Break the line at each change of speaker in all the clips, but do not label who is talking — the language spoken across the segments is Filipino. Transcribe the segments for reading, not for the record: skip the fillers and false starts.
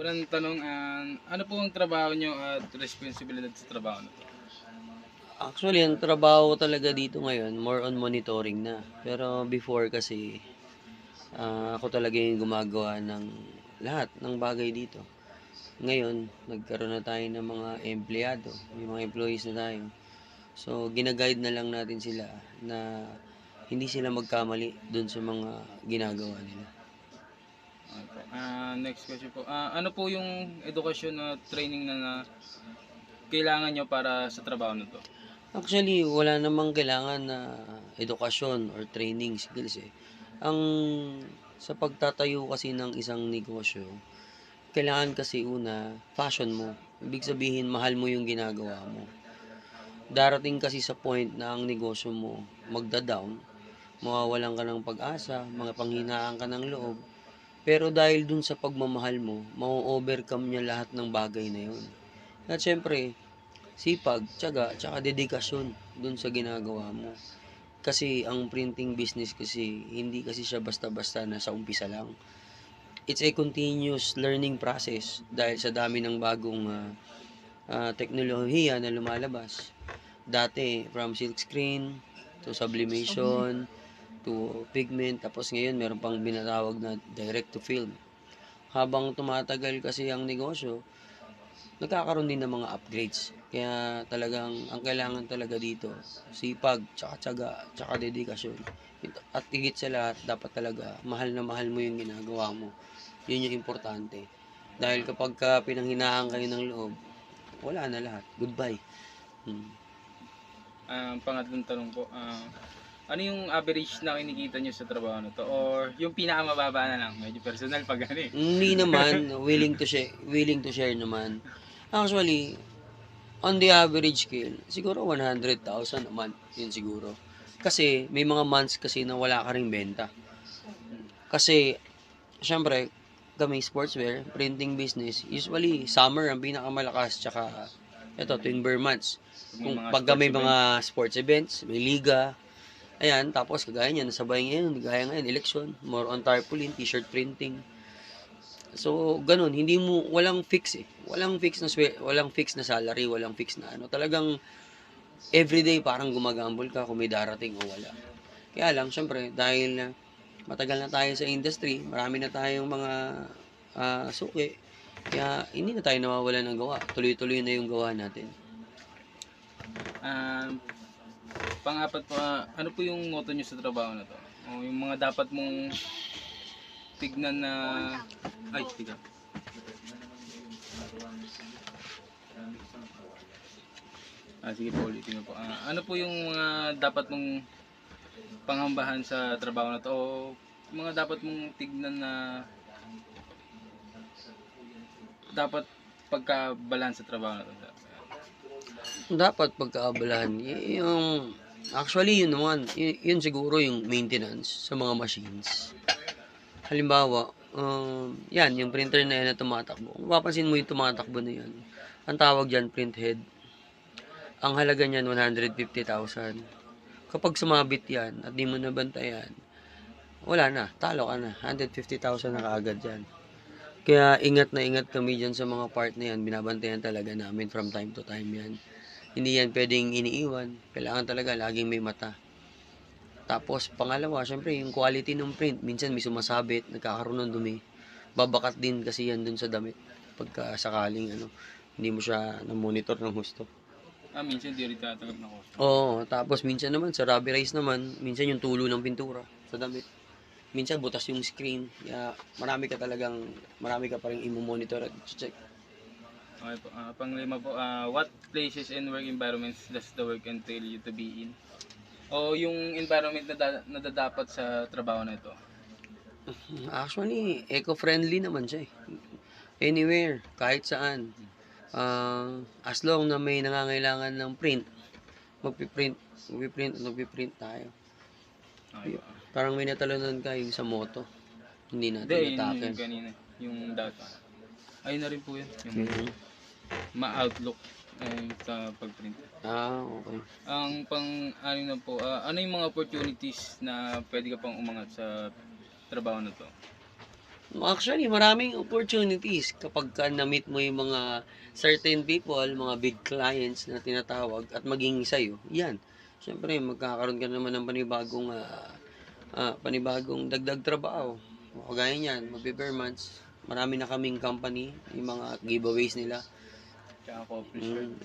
Unang tanong, ano po ang trabaho nyo at responsibilidad sa trabaho na to?
Actually, ang trabaho ko talaga dito ngayon, more on monitoring na. Pero before kasi, ako talaga yung gumagawa ng lahat ng bagay dito. Ngayon, nagkaroon na tayo ng mga empleyado, may mga employees na tayo. So, ginaguide na lang natin sila na hindi sila magkamali dun sa mga ginagawa nila.
Okay po. Next question po. Ano po yung edukasyon na training na kailangan nyo para sa trabaho na to?
Actually, wala namang kailangan na edukasyon or training skills eh. Ang sa pagtatayo kasi ng isang negosyo, kailangan kasi una, passion mo. Ibig sabihin, mahal mo yung ginagawa mo. Darating kasi sa point na ang negosyo mo magda-down, mawawalan ka ng pag-asa, mga panghinaan ka ng loob. Pero dahil dun sa pagmamahal mo, ma-overcome niya lahat ng bagay na yun. At syempre, sipag, tiyaga, tsaka dedikasyon dun sa ginagawa mo. Kasi ang printing business kasi, hindi kasi siya basta-basta na sa umpisa lang. It's a continuous learning process dahil sa dami ng bagong teknolohiya na lumalabas. Dati, from silk screen to sublimation to pigment, tapos ngayon meron pang binatawag na direct to film. Habang tumatagal kasi ang negosyo, nagkakaroon din ng mga upgrades. Kaya talagang ang kailangan talaga dito, sipag, tsaka tiyaga, tsaka dedikasyon. At higit sa lahat, dapat talaga mahal na mahal mo yung ginagawa mo. Yun yung importante. Dahil kapag ka pinanghinaan kayo ng loob, wala na lahat. Goodbye.
Pangatlong tanong po, ano yung average na kinikita nyo sa trabaho na to? Or yung pinakamababa na lang? Medyo personal pag ano eh.
Hindi naman, willing to share naman. Actually, on the average scale, siguro 100,000 a month, yun siguro. Kasi, may mga months kasi na wala ka ring benta. Kasi, syempre, kami sportswear, printing business, usually, summer ang pinakamalakas, tsaka, ito, tuwing bare months. Kung pagka may mga sports events, may liga, ayan, tapos kagaya niyan, nasabay ngayon, kagaya ngayon, election, more on tarpaulin, t-shirt printing. So, ganun, hindi mo, walang fix eh. Walang fix na salary, walang fix na ano. Talagang, everyday parang gumagambol ka kung may darating o wala. Kaya lang, syempre, dahil matagal na tayo sa industry, marami na tayong mga suki, kaya hindi na tayo nawawala ng gawa. Tuloy-tuloy na yung gawa natin.
Pang-apat po, ano po yung motto nyo sa trabaho na to? O yung mga dapat mong tignan na... Ay, tiga. Sige po, ulitin mo po. Ano po yung mga dapat mong panghambahan sa trabaho na to? O mga dapat mong tignan na dapat pagkabalan sa trabaho na to?
Dapat pagkaabalahan, yung, actually, yun naman, yun siguro yung maintenance sa mga machines. Halimbawa, yan, yung printer na yan na tumatakbo. Kung mapapansin mo yung tumatakbo na yan, ang tawag dyan, print head. Ang halaga niyan, 150,000. Kapag sumabit yan at di mo nabantayan, wala na, talo ka na. 150,000 na kaagad yan. Kaya ingat na ingat kami dyan sa mga part na yan. Binabantayan talaga namin from time to time yan. Hindi yan pwedeng iniiwan. Kailangan talaga laging may mata. Tapos, pangalawa, syempre, yung quality ng print. Minsan may sumasabit, nagkakaroon ng dumi. Babakat din kasi yan dun sa damit. Pagka sakaling, hindi mo siya na-monitor ng husto.
Minsan di rin tatanggap na cost.
Oo, tapos minsan naman, sa rubberize naman, minsan yung tulo ng pintura sa damit. Minsan, butas yung screen. Kaya, marami ka pa rin i-monitor at check.
Okay po. Panglima po, what places and work environments does the work entail you to be in? O yung environment na dapat sa trabaho na ito?
Actually, eco-friendly naman siya eh. Anywhere, kahit saan. As long na may nangangailangan ng print, magpiprint tayo.
Okay.
Parang may natalunan ka yung sa moto. Hindi natin
Hindi,
natake.
yung kanina. Yung data. Ayun na rin po yun. Yung ma-outlook sa pag-print.
Okay.
Ang pang-anim na po, ano yung mga opportunities na pwede ka pang umangat sa trabaho na to?
Actually, maraming opportunities kapag ka na-meet mo yung mga certain people, mga big clients na tinatawag at maging sa'yo. Yan. Siyempre, magkakaroon ka naman ng panibagong dagdag trabaho. Kagaya niyan, magbe-bare months. Marami na kaming company, yung mga giveaways nila.
Tsaka coffee shirt.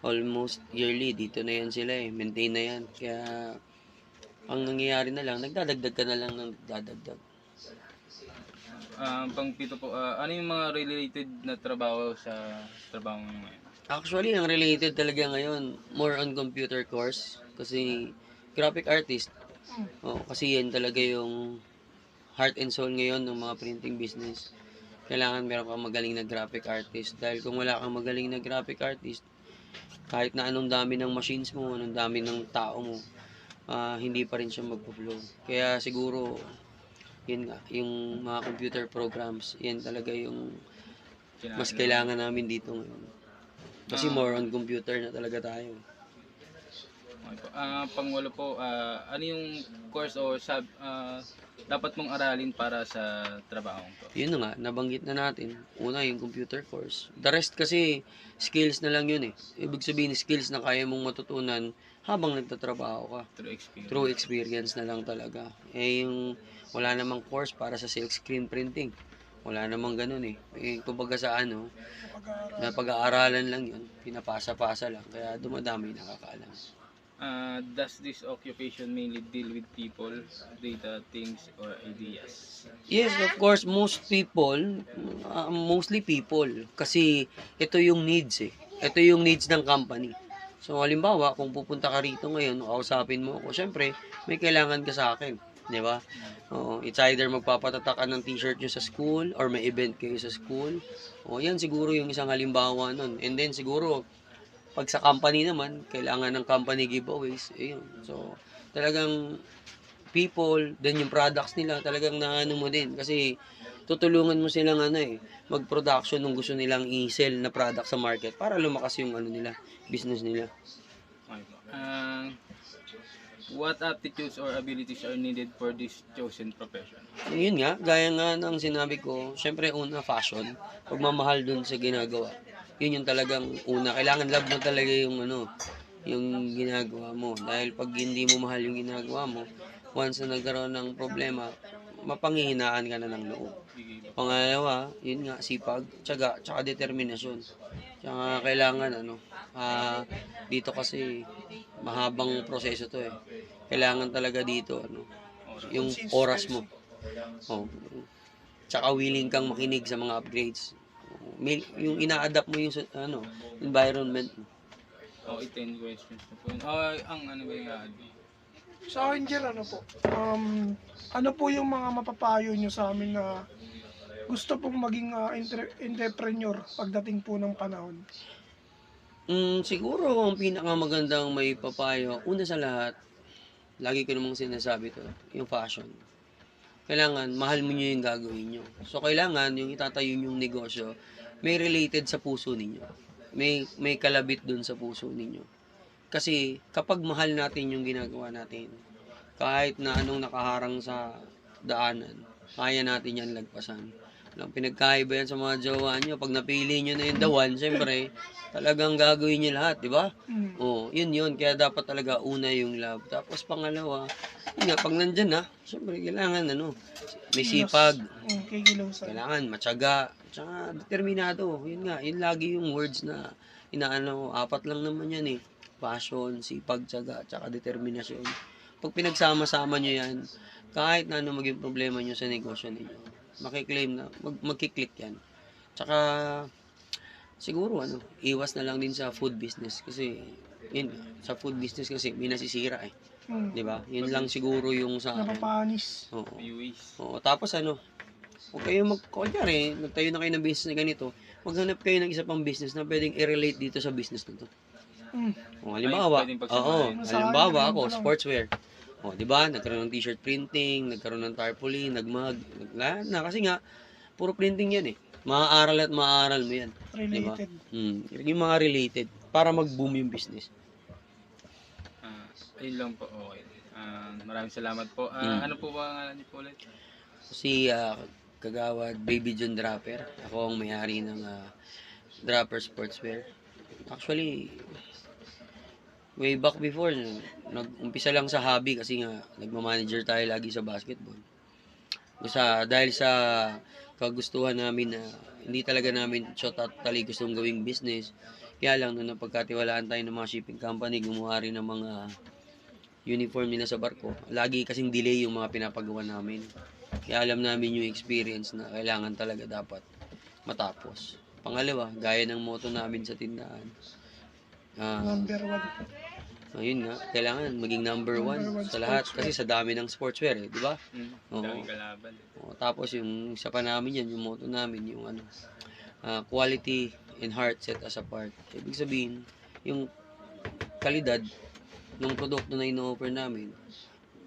Almost yearly, dito na yan sila eh. Maintain na yan. Kaya, ang nangyayari na lang, nagdadagdag ka na lang ng dadagdag.
Pang pito po, ano yung mga related na trabaho sa trabaho mo ngayon?
Actually, ang related talaga ngayon, more on computer course. Kasi, graphic artist. Oh, kasi yan talaga yung heart and soul ngayon ng mga printing business. Kailangan meron kang magaling na graphic artist. Dahil kung wala kang magaling na graphic artist, kahit na anong dami ng machines mo, anong dami ng tao mo, hindi pa rin siya magpo-flow. Kaya siguro, yun nga, yung mga computer programs, yan talaga yung mas kailangan namin dito ngayon. Kasi more on computer na talaga tayo.
Okay po. Pangwalo po, ano yung course o dapat mong aralin para sa trabaho to?
Yun na nga, nabanggit na natin. Una, yung computer course. The rest kasi, skills na lang yun eh. Ibig sabihin, skills na kaya mong matutunan habang nagtatrabaho ka.
Through experience.
True experience na lang talaga. Yung wala namang course para sa silk screen printing. Wala namang ganun eh. Kumbaga sa na pag-aaralan lang yun. Pinapasa-pasa lang. Kaya dumadami nakakaalam.
Does this occupation mainly deal with people, data, things, or ideas?
Yes, of course, mostly people. Kasi ito yung needs eh. Ito yung needs ng company. So, halimbawa, kung pupunta ka rito ngayon, kausapin mo ako, syempre, may kailangan ka sa akin. Di ba? Oo, it's either magpapatatak ka ng t-shirt nyo sa school or may event kayo sa school. O, yan siguro yung isang halimbawa nun. And then, siguro, pag sa company naman, kailangan ng company giveaways. Ayun. So, talagang people, then yung products nila, talagang naano mo din. Kasi, tutulungan mo silang mag-production ng gusto nilang i-sell na product sa market para lumakas yung business nila.
Okay po. What aptitudes or abilities are needed for this chosen profession?
Yun nga, gaya nga ng sinabi ko, syempre una, fashion. Pagmamahal dun sa ginagawa. Yun yung talagang una. Kailangan love mo talaga yung ginagawa mo. Dahil pag hindi mo mahal yung ginagawa mo, once na nagkaroon ng problema, mapanghihinaan ka na ng loob. Pangalawa, yun nga, sipag, tiyaga, tsaka determinasyon. Tsaka kailangan, dito kasi, mahabang proseso to eh. Kailangan talaga dito, yung oras mo. Oh. Tsaka willing kang makinig sa mga upgrades. Yung ina-adapt mo yung environment mo.
Okay, 10 questions na po. Ang ano ba yung
Sa akin, Jer, ano po yung mga mapapayo nyo sa amin na gusto pong maging entrepreneur pagdating po ng panahon?
Siguro ang pinakamagandang may papayo, una sa lahat, lagi ko namang sinasabi to, yung fashion. Kailangan, mahal mo nyo yung gagawin nyo. So, kailangan, yung itatayo yung negosyo, may related sa puso ninyo. May kalabit dun sa puso ninyo. Kasi, kapag mahal natin yung ginagawa natin, kahit na anong nakaharang sa daanan, kaya natin yan lagpasan. Walang pinagkaiba yan sa mga jowa nyo. Pag napili nyo na yung the one, syempre, talagang gagawin nyo lahat, di ba? Oh, yun. Kaya dapat talaga una yung love. Tapos pangalawa, yun nga, pag nandyan na, syempre, kailangan, may sipag. Kailangan, matyaga. Tsaka, determinado. Yun nga, yun lagi yung words na, apat lang naman yan eh. Passion, sipag, tiyaga, tsaka determinasyon. Pag pinagsama-sama nyo yan, kahit na ano maging problema nyo sa negosyo ninyo, makiklaim na, magkiklik yan. Tsaka, siguro, iwas na lang din sa food business. Kasi, sa food business kasi, may nasisira eh. Di ba? Yun lang siguro yung sa akin.
Napapanis.
Oo. Tapos huwag kayo kunyari, nagtayo na kayo ng business na ganito, maghanap kayo ng isa pang business na pwedeng i-relate dito sa business na to. Halimbawa, ako, sportswear. Di ba? Nagkaroon ng t-shirt printing, nagkaroon ng tarpaulin, nagmag, kasi nga, puro printing yan eh. Maaaral at maaaral mo yan.
Related.
Diba? Yung mga related, para mag-boom yung business.
Ayun lang po, okay. Maraming salamat po. Ano po ba ang ngalan niyo po ulit?
Si Kagawad Baby John Draper. Ako ang may-ari ng Draper Sportswear. Actually, way back before, nag-umpisa lang sa hobby kasi nga nagma-manager tayo lagi sa basketball. Dahil sa kagustuhan namin na hindi talaga namin totally gustong gawing business. Kaya lang, nung napagkatiwalaan tayo ng mga shipping company, gumawa rin ng mga uniform nila sa barko. Lagi kasing delay yung mga pinapagawa namin. Kaya alam namin yung experience na kailangan talaga dapat matapos. Pangalawa, gaya ng motto namin sa tindahan.
Number 1.
Ayun nga, kailangan maging number one
Number one
sa lahat.
sportswear.
Kasi sa dami ng sportswear di ba? Oo.
Daming kalaban.
Tapos yung isa pa namin yan, yung motto namin, yung quality and heart set us apart. Ibig sabihin, yung kalidad ng produkto na ino-offer namin,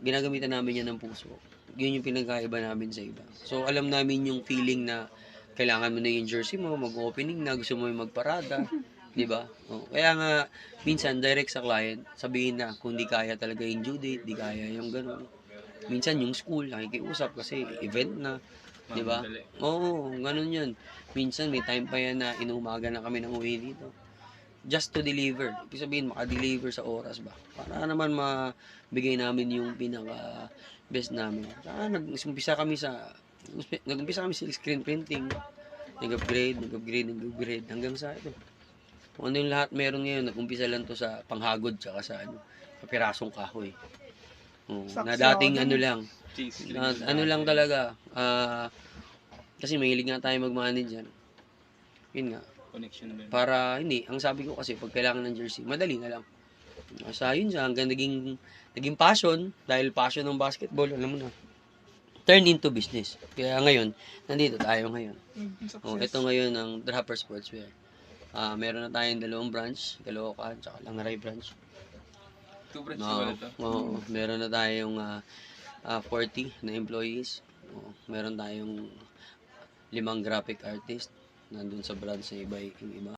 ginagamitan namin yan ng puso. Yun yung pinagkaiba namin sa iba. So, alam namin yung feeling na kailangan mo na yung jersey mo, mag-opening na, gusto mo yung magparada, di ba? Kaya nga, minsan, direct sa client, sabihin na kung di kaya talaga yung due date, di kaya yung gano'n. Minsan, yung school, nakikiusap kasi event na, di ba? Oo, gano'n yun. Minsan, may time pa yan na inumaga na kami ng uwi dito. Just to deliver. Ibig sabihin, maka-deliver sa oras ba? Para naman mabigay namin yung pinaka-best namin. Nag-umpisa kami sa screen printing. Nag-upgrade hanggang sa ito. Kung ano yung lahat meron ngayon, nag-umpisa lang to sa panghagod tsaka sa pirasong kahoy. Na dating lang,
Cheese.
lang talaga. Kasi mahilig nga tayo mag-manage yan. Yun nga.
Connection ba?
Para hindi, ang sabi ko kasi pag kailangan ng jersey, madali na lang. Sa yun siya, hanggang naging passion, dahil passion ng basketball, alam mo na, turn into business. Kaya ngayon, nandito tayo ngayon. Ito ngayon ang Draper Sportswear. Meron na tayong 2 branch, Caloocan, tsaka Langaray branch.
2 branch na ito.
Meron na tayong 40 na employees. Meron tayong 5 graphic artist. Nandun sa branch sa iba, yung iba.